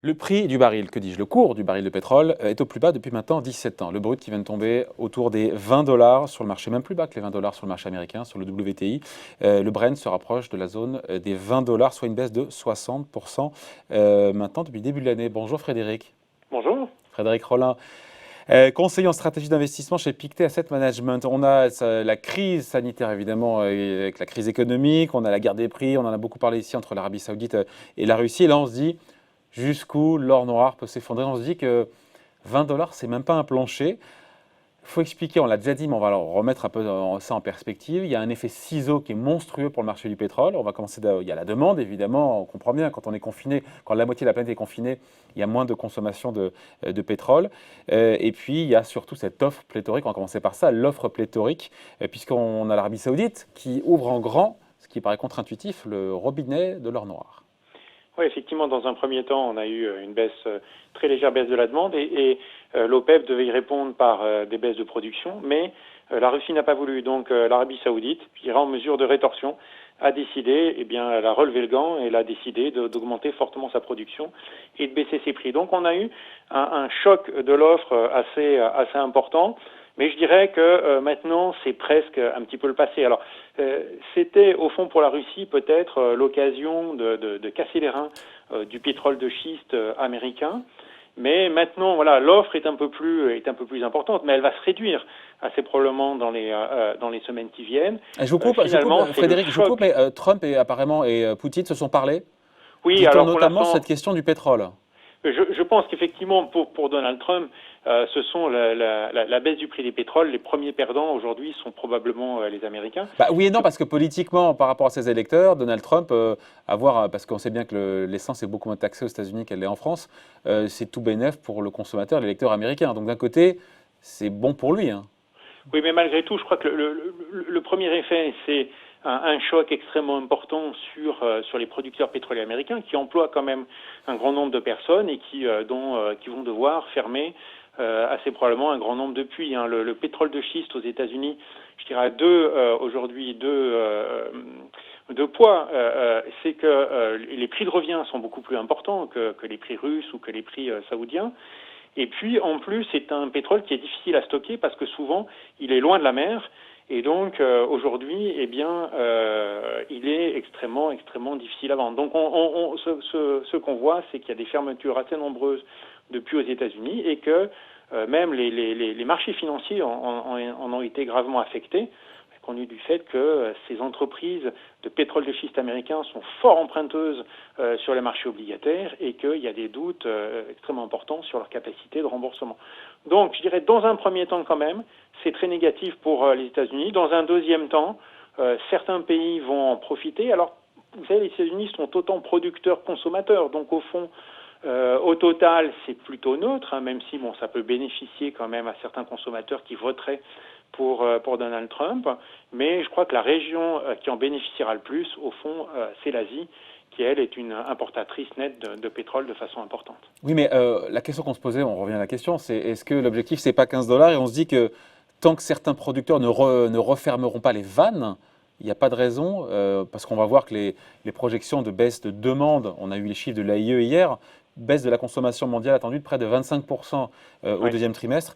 Le prix du baril, que dis-je, le cours du baril de pétrole est au plus bas depuis maintenant 17 ans. Le brut qui vient de tomber autour des 20 dollars sur le marché, même plus bas que les 20 dollars sur le marché américain, sur le WTI. Le Brent se rapproche de la zone des 20 dollars, soit une baisse de 60% maintenant depuis le début de l'année. Bonjour Frédéric. Bonjour. Frédéric Rollin. Conseiller en stratégie d'investissement chez Pictet Asset Management. On a la crise sanitaire évidemment, avec la crise économique, on a la guerre des prix, on en a beaucoup parlé ici entre l'Arabie Saoudite et la Russie. Et là on se dit jusqu'où l'or noir peut s'effondrer. On se dit que 20 dollars, c'est même pas un plancher. Il faut expliquer, on l'a déjà dit, mais on va remettre un peu ça en perspective. Il y a un effet ciseau qui est monstrueux pour le marché du pétrole. On va commencer, il y a la demande, évidemment, on comprend bien, quand on est confiné, quand la moitié de la planète est confinée, il y a moins de consommation de pétrole. Et puis, il y a surtout cette offre pléthorique, on va commencer par ça, l'offre pléthorique, puisqu'on a l'Arabie Saoudite qui ouvre en grand, ce qui paraît contre-intuitif, le robinet de l'or noir. Oui, effectivement, dans un premier temps, on a eu une baisse, très légère baisse de la demande et l'OPEP devait y répondre par des baisses de production, mais la Russie n'a pas voulu. Donc l'Arabie Saoudite, qui ira en mesure de rétorsion, a décidé, elle a relevé le gant et elle a décidé d'augmenter fortement sa production et de baisser ses prix. Donc on a eu un choc de l'offre assez important. Mais je dirais que maintenant, c'est presque un petit peu le passé. Alors, c'était au fond pour la Russie peut-être l'occasion de casser les reins du pétrole de schiste américain. Mais maintenant, voilà, l'offre est un peu plus importante, mais elle va se réduire assez probablement dans les semaines qui viennent. Je vous coupe, Frédéric, je vous coupe, mais Trump et Poutine se sont parlé. Oui, dit-on alors notamment cette question du pétrole. Je pense qu'effectivement, pour Donald Trump, ce sont la baisse du prix des pétroles. Les premiers perdants aujourd'hui sont probablement les Américains. Oui et non, parce que politiquement, par rapport à ses électeurs, Donald Trump, parce qu'on sait bien que l'essence est beaucoup moins taxée aux États-Unis qu'elle l'est en France, c'est tout bénef pour le consommateur, l'électeur américain. Donc d'un côté, c'est bon pour lui. Hein. Oui, mais malgré tout, je crois que le premier effet, c'est un choc extrêmement important sur les producteurs pétroliers américains qui emploient quand même un grand nombre de personnes et qui vont devoir fermer assez probablement un grand nombre de puits. Hein. Le pétrole de schiste aux États-Unis, je dirais aujourd'hui deux poids, c'est que les prix de revient sont beaucoup plus importants que les prix russes ou que les prix saoudiens. Et puis, en plus, c'est un pétrole qui est difficile à stocker parce que souvent, il est loin de la mer. Et donc, aujourd'hui, il est extrêmement difficile à vendre. Donc, ce qu'on voit, c'est qu'il y a des fermetures assez nombreuses de puits aux États-Unis et que même les marchés financiers en ont été gravement affectés, compte tenu du fait que ces entreprises de pétrole de schiste américains sont fort emprunteuses sur les marchés obligataires et qu'il y a des doutes extrêmement importants sur leur capacité de remboursement. Donc, je dirais, dans un premier temps quand même, c'est très négatif pour les États-Unis. Dans un deuxième temps, certains pays vont en profiter. Alors, vous savez, les États-Unis sont autant producteurs-consommateurs, donc au fond, au total, c'est plutôt neutre, hein, même si ça peut bénéficier quand même à certains consommateurs qui voteraient pour Donald Trump. Mais je crois que la région qui en bénéficiera le plus, au fond, c'est l'Asie, qui, elle, est une importatrice nette de pétrole de façon importante. Oui, mais la question qu'on se posait, on revient à la question, c'est est-ce que l'objectif, c'est pas 15 dollars et on se dit que tant que certains producteurs ne refermeront pas les vannes, il n'y a pas de raison, parce qu'on va voir que les projections de baisse de demande, on a eu les chiffres de l'AIE hier, baisse de la consommation mondiale attendue de près de 25% au deuxième trimestre.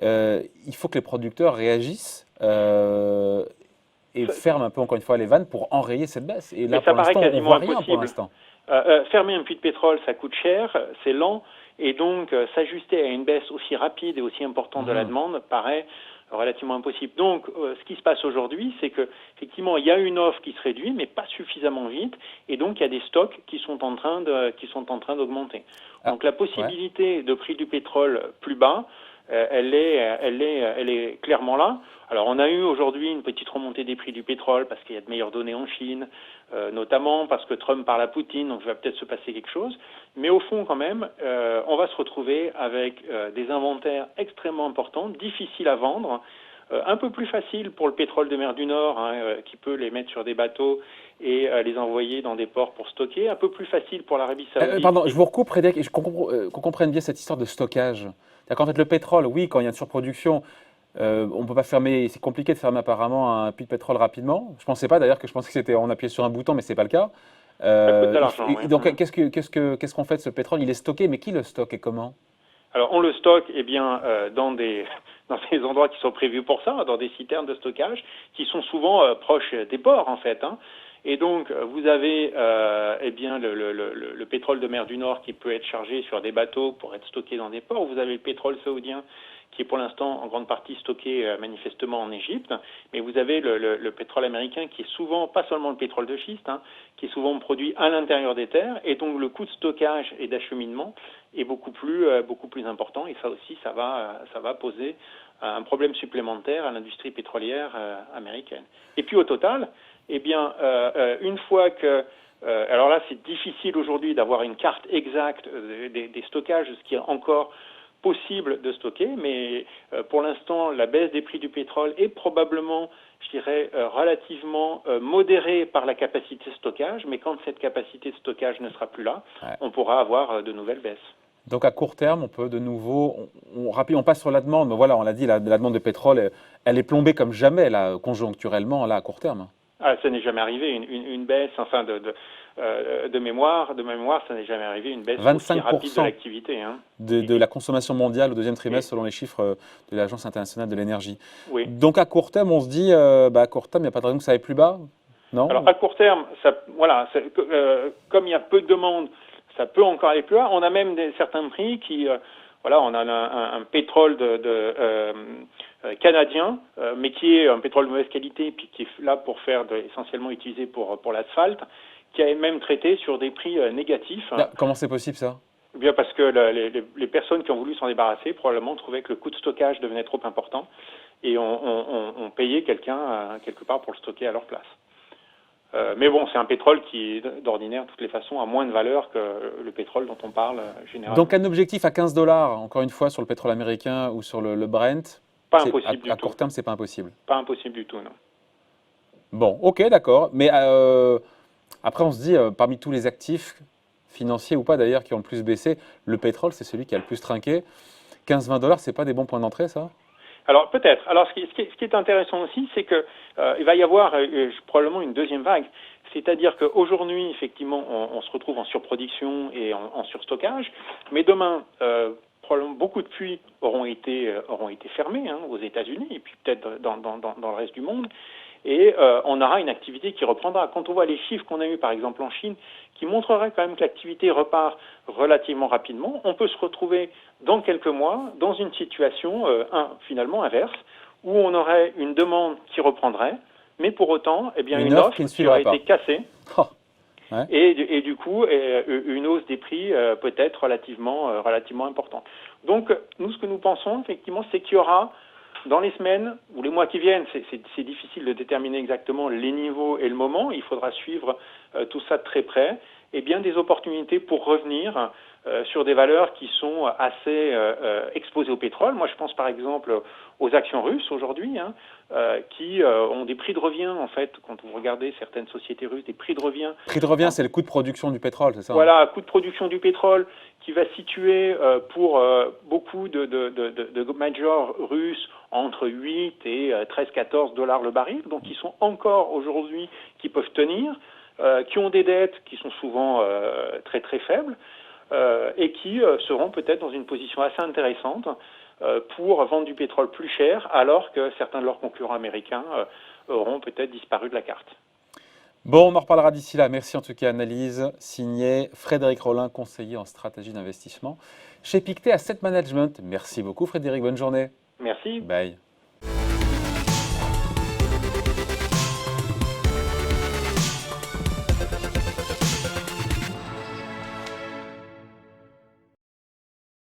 Il faut que les producteurs réagissent et ferment un peu, encore une fois, les vannes pour enrayer cette baisse. Et là, pour l'instant, on ne voit rien pour l'instant. Fermer un puits de pétrole, ça coûte cher, c'est lent, et donc s'ajuster à une baisse aussi rapide et aussi importante de la demande paraît relativement impossible. Donc, ce qui se passe aujourd'hui, c'est que effectivement, il y a une offre qui se réduit, mais pas suffisamment vite, et donc il y a des stocks qui sont en train d'augmenter. Donc, la possibilité de prix du pétrole plus bas, elle est clairement là. Alors, on a eu aujourd'hui une petite remontée des prix du pétrole parce qu'il y a de meilleures données en Chine, notamment parce que Trump parle à Poutine, donc il va peut-être se passer quelque chose. Mais au fond, quand même, on va se retrouver avec des inventaires extrêmement importants, difficiles à vendre, un peu plus facile pour le pétrole de mer du Nord, qui peut les mettre sur des bateaux et les envoyer dans des ports pour stocker, un peu plus facile pour l'Arabie Saoudite. Pardon, je vous recoupe, Frédéric, qu'on comprenne bien cette histoire de stockage. C'est-à-dire qu'en fait, le pétrole, oui, quand il y a une surproduction, On ne peut pas fermer, c'est compliqué de fermer apparemment un puits de pétrole rapidement. Je pensais pas d'ailleurs que je pensais que c'était on appuyait sur un bouton, mais c'est pas le cas. Ça coûte de l'argent, oui. Donc qu'est-ce qu'on fait de ce pétrole? Il est stocké, mais qui le stocke et comment? Alors, on le stocke dans dans des endroits qui sont prévus pour ça, dans des citernes de stockage, qui sont souvent proches des ports, en fait. Hein. Et donc, vous avez le pétrole de mer du Nord qui peut être chargé sur des bateaux pour être stocké dans des ports. Vous avez le pétrole saoudien qui est pour l'instant en grande partie stocké manifestement en Égypte. Mais vous avez le pétrole américain qui est souvent, pas seulement le pétrole de schiste, hein, qui est souvent produit à l'intérieur des terres. Et donc, le coût de stockage et d'acheminement est beaucoup plus important. Et ça aussi, ça va poser un problème supplémentaire à l'industrie pétrolière américaine. Et puis, au total, une fois que alors là, c'est difficile aujourd'hui d'avoir une carte exacte des stockages, ce qui est encore possible de stocker, mais pour l'instant, la baisse des prix du pétrole est probablement, je dirais, relativement modérée par la capacité de stockage, mais quand cette capacité de stockage ne sera plus là, Ouais. on pourra avoir de nouvelles baisses. Donc à court terme, on peut de nouveau, on passe sur la demande, mais voilà, on l'a dit, la demande de pétrole, elle est plombée comme jamais, là, conjoncturellement, là, à court terme. Ah, ça n'est jamais arrivé, une baisse, enfin de mémoire, ça n'est jamais arrivé, une baisse aussi rapide de l'activité. Hein. De la consommation mondiale au deuxième trimestre, selon les chiffres de l'Agence internationale de l'énergie. Oui. Donc à court terme, on se dit, à court terme, il n'y a pas de raison que ça aille plus bas, non? Alors à court terme, comme il y a peu de demandes, ça peut encore aller plus bas. On a même certains prix qui, on a un pétrole canadien, mais qui est un pétrole de mauvaise qualité, puis qui est là pour faire essentiellement utilisé pour l'asphalte, qui est même traité sur des prix négatifs. Là, comment c'est possible ça? Bien parce que les personnes qui ont voulu s'en débarrasser probablement trouvaient que le coût de stockage devenait trop important et on payait quelqu'un quelque part pour le stocker à leur place. Mais bon, c'est un pétrole qui, d'ordinaire, de toutes les façons, a moins de valeur que le pétrole dont on parle généralement. Donc un objectif à 15 dollars, encore une fois, sur le pétrole américain ou sur le Brent, pas impossible du tout. À court terme, c'est pas impossible. Pas impossible du tout, non. Bon, ok, d'accord. Mais après, on se dit, parmi tous les actifs, financiers ou pas d'ailleurs, qui ont le plus baissé, le pétrole, c'est celui qui a le plus trinqué. 15-20 dollars, c'est pas des bons points d'entrée, ça? Alors peut-être. Alors ce qui est intéressant aussi, c'est que il va y avoir probablement une deuxième vague. C'est-à-dire qu'aujourd'hui, effectivement, on se retrouve en surproduction et en surstockage, mais demain, probablement beaucoup de puits auront été fermés aux États-Unis et puis peut-être dans le reste du monde. Et on aura une activité qui reprendra. Quand on voit les chiffres qu'on a eus, par exemple, en Chine, qui montreraient quand même que l'activité repart relativement rapidement, on peut se retrouver dans quelques mois dans une situation finalement inverse, où on aurait une demande qui reprendrait, mais pour autant, une offre qui aurait été cassée. Oh. Ouais. Et du coup, une hausse des prix peut-être relativement importante. Donc, nous, ce que nous pensons, effectivement, c'est qu'il y aura dans les semaines ou les mois qui viennent, c'est difficile de déterminer exactement les niveaux et le moment, il faudra suivre tout ça de très près, et bien des opportunités pour revenir sur des valeurs qui sont assez exposées au pétrole. Moi, je pense par exemple aux actions russes aujourd'hui, qui ont des prix de revient, en fait, quand vous regardez certaines sociétés russes, des prix de revient. Prix de revient, c'est le coût de production du pétrole, c'est ça? Voilà, coût de production du pétrole qui va situer pour beaucoup de majors russes entre 8 et 13-14 dollars le baril, donc qui sont encore aujourd'hui, qui peuvent tenir, qui ont des dettes qui sont souvent très très faibles, et qui seront peut-être dans une position assez intéressante pour vendre du pétrole plus cher, alors que certains de leurs concurrents américains auront peut-être disparu de la carte. Bon, on en reparlera d'ici là. Merci en tout cas, analyse signée Frédéric Rollin, conseiller en stratégie d'investissement chez Pictet Asset Management. Merci beaucoup Frédéric, bonne journée. Merci. Bye.